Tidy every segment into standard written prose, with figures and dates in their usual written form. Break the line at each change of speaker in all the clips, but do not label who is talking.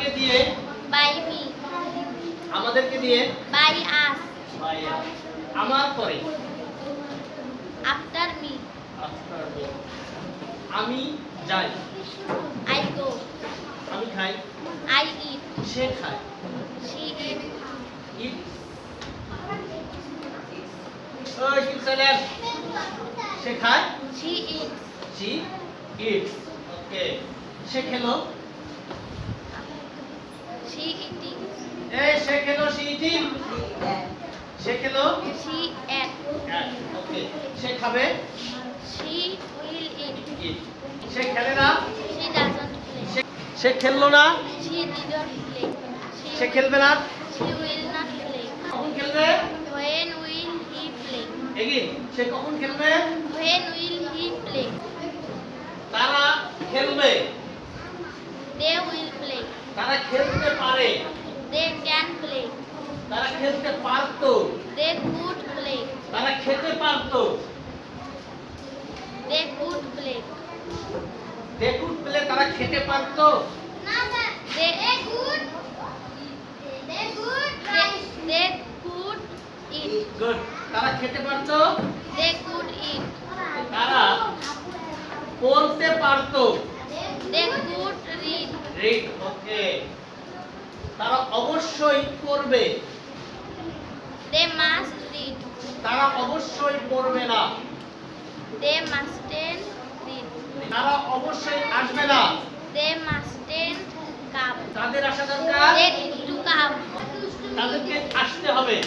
আমাদেরকে দিয়ে
by me,
আমাদেরকে দিয়ে
by us,
by us, আমার পরে
after me,
after me, আমি যাই,
I go,
আমি খাই,
I eat,
সে খায়,
she eat,
eat, ওই keep silent, সে খায়,
she eats,
she eats, okay, সে খেলো,
she eating,
এই সে খেলো, she eating, সে খেলো,
she ate,
okay, সে খাবে,
she will eat,
eat, সে খেলে না,
she doesn't play,
সে খেললো না,
she didn't play,
সে খেলবে না,
she will not play,
কখন খেলবে,
when will he play,
এগিন, সে কখন খেলবে,
when will he play,
তারা খেলবে,
they will play,
তারা খেলতে পারে,
they can play,
তারা খেলতে পারতো,
they could play,
তারা খেতে পারতো,
they could play,
দেখুন পেলে তারা খেতে পারতো,
they could eat,
গুড, তারা খেতে পারতো,
they could eat,
তারা পড়তে পারতো,
they could read,
রিড, ওকে, তারা অবশ্যই পড়বে,
they must read,
তারা অবশ্যই পড়বে না,
they mustn't read,
তারা অবশ্যই আসবে না,
they mustn't come,
তাদের আসা দরকার,
they need to come,
তাদেরকে আসতে হবে,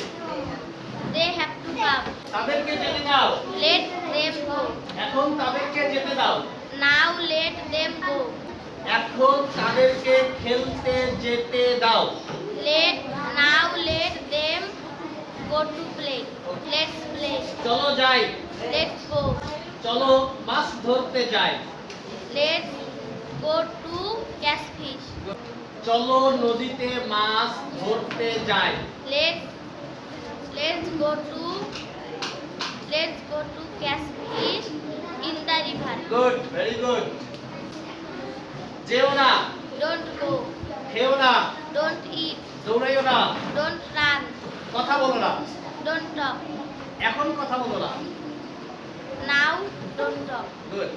they have to come,
তাদেরকে যেতে দাও,
let them go,
এখন তাদেরকে যেতে দাও,
now let them go,
এখন তাদেরকে খেলতে যেতে দাও,
now let them go to play, let's play,
চলো যাই,
let's go,
চলো মাছ ধরতে যাই,
let's go to catch fish,
চলো নদীতে মাছ ধরতে যাই,
let's go to catch fish in the river,
good, very good, যেও না,
don't go,
খেও না,
don't eat,
দৌড়াইও না,
don't run,
কথা বলো না,
don't talk,
এখন কথা বলো না,
now don't talk,
গুড।